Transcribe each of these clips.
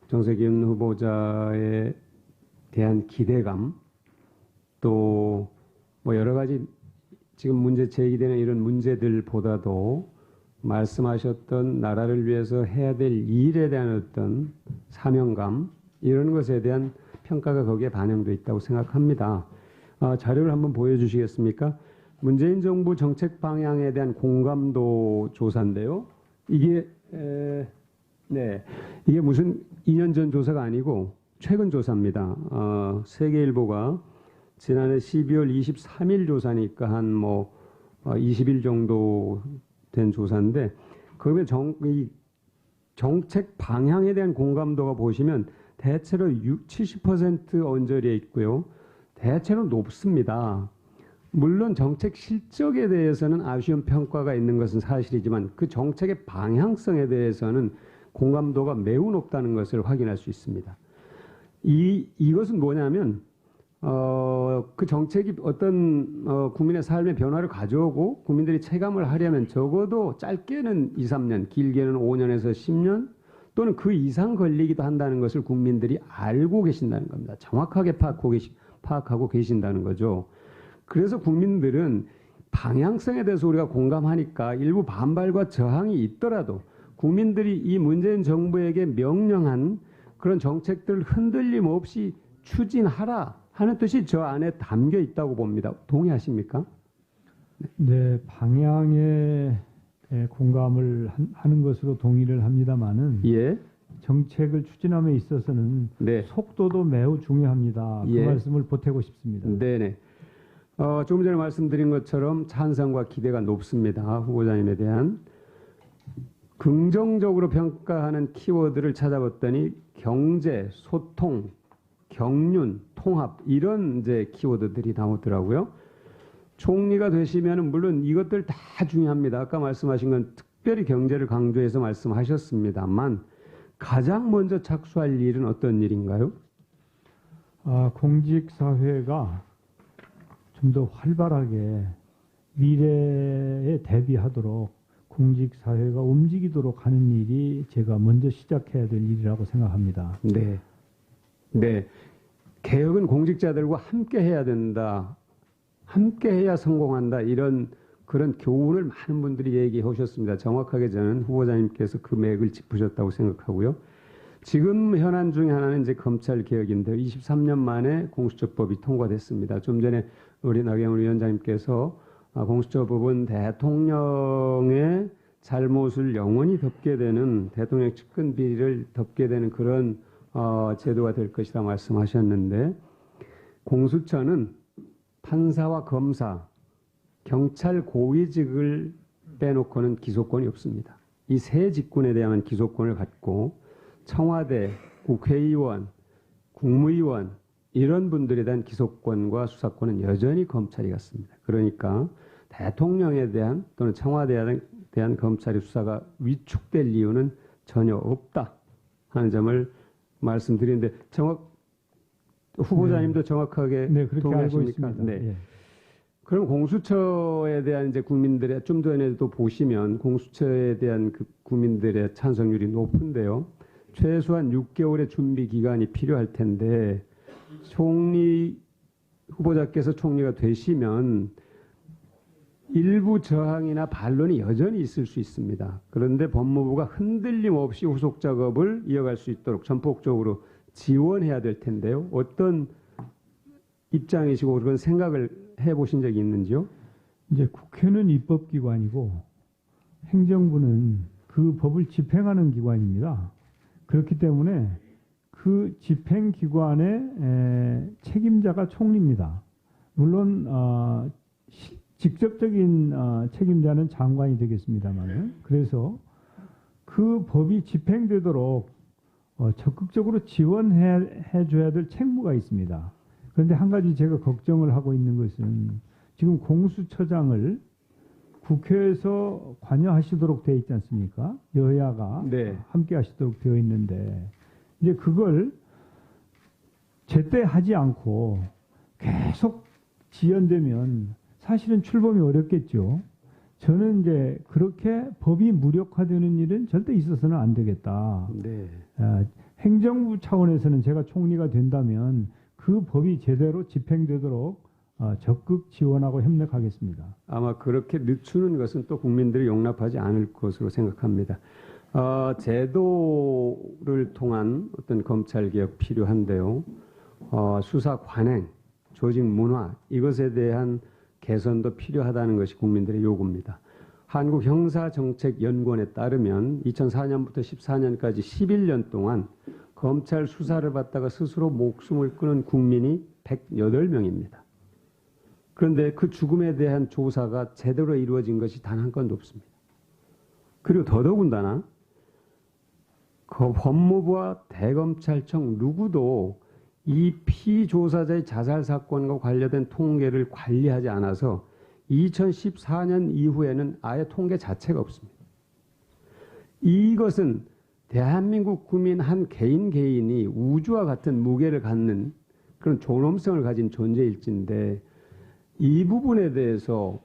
정세균 후보자에 대한 기대감, 또 뭐 여러 가지 지금 문제 제기되는 이런 문제들보다도 말씀하셨던 나라를 위해서 해야 될 일에 대한 어떤 사명감, 이런 것에 대한 평가가 거기에 반영되어 있다고 생각합니다. 자료를 한번 보여주시겠습니까? 문재인 정부 정책 방향에 대한 공감도 조사인데요. 이게 이게 무슨 2년 전 조사가 아니고 최근 조사입니다. 세계일보가 지난해 12월 23일 조사니까 한 20일 정도 된 조사인데, 그러면 이 정책 방향에 대한 공감도가 보시면 대체로 70% 언저리에 있고요. 대체로 높습니다. 물론 정책 실적에 대해서는 아쉬운 평가가 있는 것은 사실이지만 그 정책의 방향성에 대해서는 공감도가 매우 높다는 것을 확인할 수 있습니다. 이것은 뭐냐면 그 정책이 어떤 국민의 삶의 변화를 가져오고 국민들이 체감을 하려면 적어도 짧게는 2, 3년, 길게는 5년에서 10년 또는 그 이상 걸리기도 한다는 것을 국민들이 알고 계신다는 겁니다. 정확하게 파악하고 계신다는 거죠. 그래서 국민들은 방향성에 대해서 우리가 공감하니까 일부 반발과 저항이 있더라도 국민들이 이 문재인 정부에게 명령한 그런 정책들을 흔들림 없이 추진하라 하는 뜻이 저 안에 담겨 있다고 봅니다. 동의하십니까? 네, 방향에 공감을 하는 것으로 동의를 합니다마는 예. 정책을 추진함에 있어서는 네. 속도도 매우 중요합니다. 그 예. 말씀을 보태고 싶습니다. 네네. 조금 전에 말씀드린 것처럼 찬성과 기대가 높습니다. 후보자님에 대한. 긍정적으로 평가하는 키워드를 찾아봤더니 경제, 소통, 경륜, 통합 이런 이제 키워드들이 나오더라고요. 총리가 되시면은 물론 이것들 다 중요합니다. 아까 말씀하신 건 특별히 경제를 강조해서 말씀하셨습니다만 가장 먼저 착수할 일은 어떤 일인가요? 공직사회가 좀 더 활발하게 미래에 대비하도록 공직사회가 움직이도록 하는 일이 제가 먼저 시작해야 될 일이라고 생각합니다. 네. 네. 개혁은 공직자들과 함께 해야 된다. 함께 해야 성공한다. 이런 그런 교훈을 많은 분들이 얘기해 오셨습니다. 정확하게 저는 후보자님께서 그 맥을 짚으셨다고 생각하고요. 지금 현안 중에 하나는 이제 검찰 개혁인데요. 23년 만에 공수처법이 통과됐습니다. 좀 전에 우리 나경원 위원장님께서 공수처법은 대통령의 잘못을 영원히 덮게 되는 대통령 측근 비리를 덮게 되는 그런 제도가 될 것이라 말씀하셨는데, 공수처는 판사와 검사, 경찰 고위직을 빼놓고는 기소권이 없습니다. 이 세 직군에 대한 기소권을 갖고 청와대, 국회의원, 국무위원 이런 분들에 대한 기소권과 수사권은 여전히 검찰이 갖습니다. 그러니까 대통령에 대한 또는 청와대에 대한 검찰의 수사가 위축될 이유는 전혀 없다 하는 점을 말씀드리는데 후보자님도 정확하게 그렇게 동의하십니까? 알고 있습니다. 네. 예. 그럼 공수처에 대한 이제 국민들의 좀 전에도 보시면 공수처에 대한 그 국민들의 찬성률이 높은데요. 최소한 6개월의 준비 기간이 필요할 텐데 총리 후보자께서 총리가 되시면 일부 저항이나 반론이 여전히 있을 수 있습니다. 그런데 법무부가 흔들림 없이 후속 작업을 이어갈 수 있도록 전폭적으로 지원해야 될 텐데요. 어떤 입장이시고 그런 생각을 해보신 적이 있는지요? 이제 국회는 입법기관이고 행정부는 그 법을 집행하는 기관입니다. 그렇기 때문에 그 집행기관의 책임자가 총리입니다. 물론 직접적인 책임자는 장관이 되겠습니다만, 그래서 그 법이 집행되도록 적극적으로 지원해 줘야 될 책무가 있습니다. 그런데 한 가지 제가 걱정을 하고 있는 것은 지금 공수처장을 국회에서 관여하시도록 되어 있지 않습니까? 여야가 네. 함께 하시도록 되어 있는데 이제 그걸 제때 하지 않고 계속 지연되면 사실은 출범이 어렵겠죠. 저는 이제 그렇게 법이 무력화되는 일은 절대 있어서는 안 되겠다. 네. 행정부 차원에서는 제가 총리가 된다면 그 법이 제대로 집행되도록 적극 지원하고 협력하겠습니다. 아마 그렇게 늦추는 것은 또 국민들이 용납하지 않을 것으로 생각합니다. 제도를 통한 어떤 검찰 개혁 필요한데요. 수사 관행, 조직 문화 이것에 대한 개선도 필요하다는 것이 국민들의 요구입니다. 한국형사정책연구원에 따르면 2004년부터 14년까지 11년 동안 검찰 수사를 받다가 스스로 목숨을 끊은 국민이 108명입니다. 그런데 그 죽음에 대한 조사가 제대로 이루어진 것이 단 한 건도 없습니다. 그리고 더더군다나 그 법무부와 대검찰청 누구도 이 피조사자의 자살 사건과 관련된 통계를 관리하지 않아서 2014년 이후에는 아예 통계 자체가 없습니다. 이것은 대한민국 국민 한 개인 개인이 우주와 같은 무게를 갖는 그런 존엄성을 가진 존재일진데 이 부분에 대해서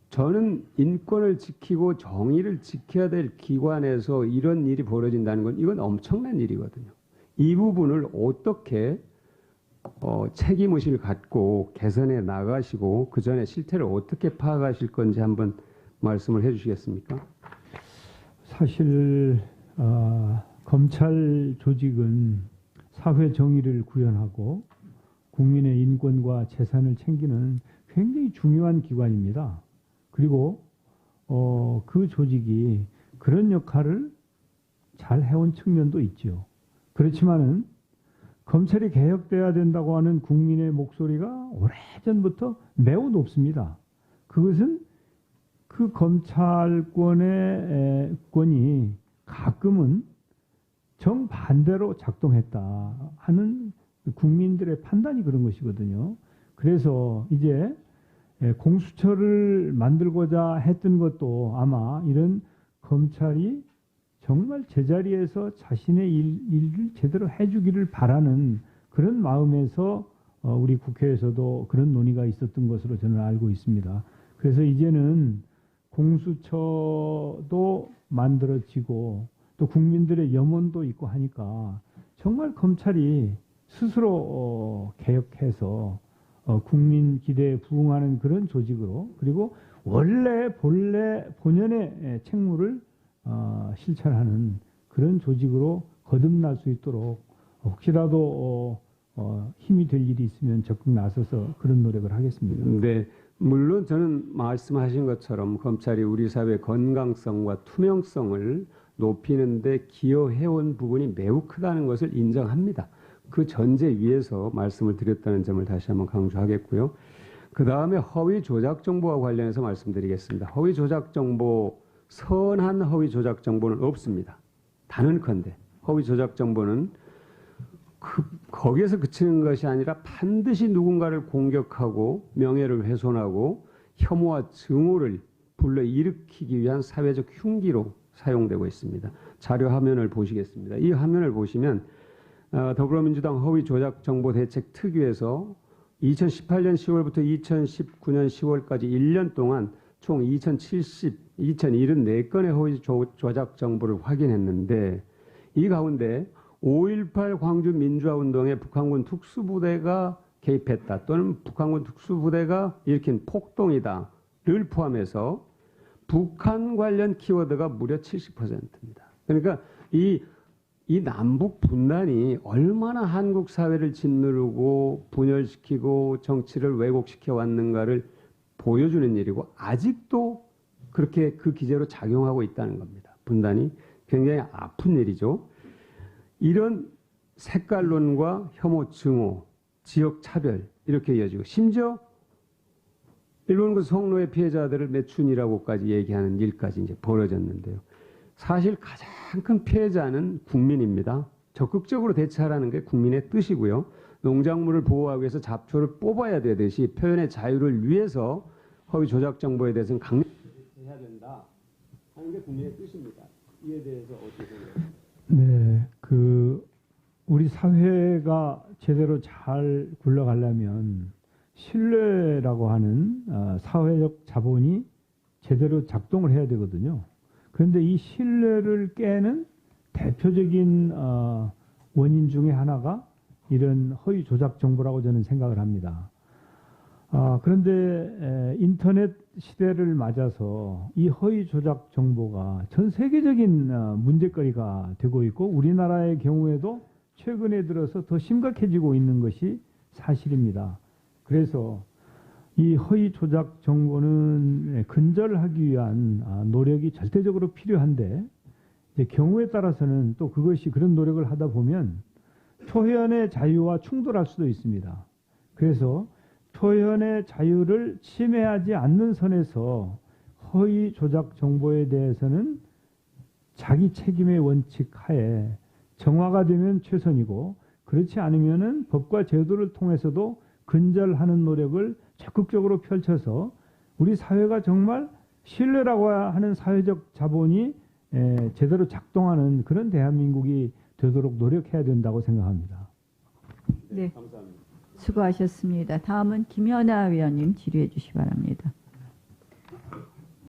저는 인권을 지키고 정의를 지켜야 될 기관에서 이런 일이 벌어진다는 건 이건 엄청난 일이거든요. 이 부분을 어떻게 책임의식을 갖고 개선해 나가시고 그 전에 실태를 어떻게 파악하실 건지 한번 말씀을 해 주시겠습니까? 사실 검찰 조직은 사회 정의를 구현하고 국민의 인권과 재산을 챙기는 굉장히 중요한 기관입니다. 그리고 그 조직이 그런 역할을 잘 해온 측면도 있죠. 그렇지만은 검찰이 개혁돼야 된다고 하는 국민의 목소리가 오래전부터 매우 높습니다. 그것은 그 검찰권의 권이 가끔은 정반대로 작동했다 하는 국민들의 판단이 그런 것이거든요. 그래서 이제 공수처를 만들고자 했던 것도 아마 이런 검찰이 정말 제자리에서 자신의 일을 제대로 해주기를 바라는 그런 마음에서 우리 국회에서도 그런 논의가 있었던 것으로 저는 알고 있습니다. 그래서 이제는 공수처도 만들어지고 또 국민들의 염원도 있고 하니까 정말 검찰이 스스로 개혁해서 국민 기대에 부응하는 그런 조직으로 그리고 원래 본연의 책무를 실천하는 그런 조직으로 거듭날 수 있도록 혹시라도 힘이 될 일이 있으면 적극 나서서 그런 노력을 하겠습니다. 네, 물론 저는 말씀하신 것처럼 검찰이 우리 사회의 건강성과 투명성을 높이는 데 기여해온 부분이 매우 크다는 것을 인정합니다. 그 전제 위에서 말씀을 드렸다는 점을 다시 한번 강조하겠고요. 그 다음에 허위 조작 정보와 관련해서 말씀드리겠습니다. 허위 조작 정보, 선한 허위 조작 정보는 없습니다. 단언컨대 허위 조작 정보는 거기에서 그치는 것이 아니라 반드시 누군가를 공격하고 명예를 훼손하고 혐오와 증오를 불러일으키기 위한 사회적 흉기로 사용되고 있습니다. 자료 화면을 보시겠습니다. 이 화면을 보시면 더불어민주당 허위조작정보대책특위에서 2018년 10월부터 2019년 10월까지 1년 동안 총 2074건의 허위조작 정보를 확인했는데 이 가운데 5.18 광주 민주화운동에 북한군 특수부대가 개입했다 또는 북한군 특수부대가 일으킨 폭동이다를 포함해서 북한 관련 키워드가 무려 70%입니다. 그러니까 이 남북 분단이 얼마나 한국 사회를 짓누르고 분열시키고 정치를 왜곡시켜 왔는가를 보여주는 일이고 아직도 그렇게 그 기제로 작용하고 있다는 겁니다. 분단이 굉장히 아픈 일이죠. 이런 색깔론과 혐오, 증오, 지역 차별 이렇게 이어지고 심지어 일본 그 성노예 피해자들을 매춘이라고까지 얘기하는 일까지 이제 벌어졌는데요. 사실 가장 큰 피해자는 국민입니다. 적극적으로 대처하라는 게 국민의 뜻이고요. 농작물을 보호하기 위해서 잡초를 뽑아야 되듯이 표현의 자유를 위해서 허위 조작 정보에 대해서는 강력하게 대처해야 된다 하는 게 국민의 뜻입니다. 이에 대해서 어떻게 생각하십니까? 네, 우리 사회가 제대로 잘 굴러가려면 신뢰라고 하는 사회적 자본이 제대로 작동을 해야 되거든요. 그런데 이 신뢰를 깨는 대표적인 원인 중에 하나가 이런 허위 조작 정보라고 저는 생각을 합니다. 그런데 인터넷 시대를 맞아서 이 허위 조작 정보가 전 세계적인 문제거리가 되고 있고 우리나라의 경우에도 최근에 들어서 더 심각해지고 있는 것이 사실입니다. 그래서 이 허위 조작 정보는 근절하기 위한 노력이 절대적으로 필요한데 이제 경우에 따라서는 또 그것이 그런 노력을 하다 보면 표현의 자유와 충돌할 수도 있습니다. 그래서 표현의 자유를 침해하지 않는 선에서 허위 조작 정보에 대해서는 자기 책임의 원칙 하에 정화가 되면 최선이고 그렇지 않으면은 법과 제도를 통해서도 근절하는 노력을 적극적으로 펼쳐서 우리 사회가 정말 신뢰라고 하는 사회적 자본이 제대로 작동하는 그런 대한민국이 되도록 노력해야 된다고 생각합니다. 네, 감사합니다. 수고하셨습니다. 다음은 김연아 위원님 질의해 주시기 바랍니다.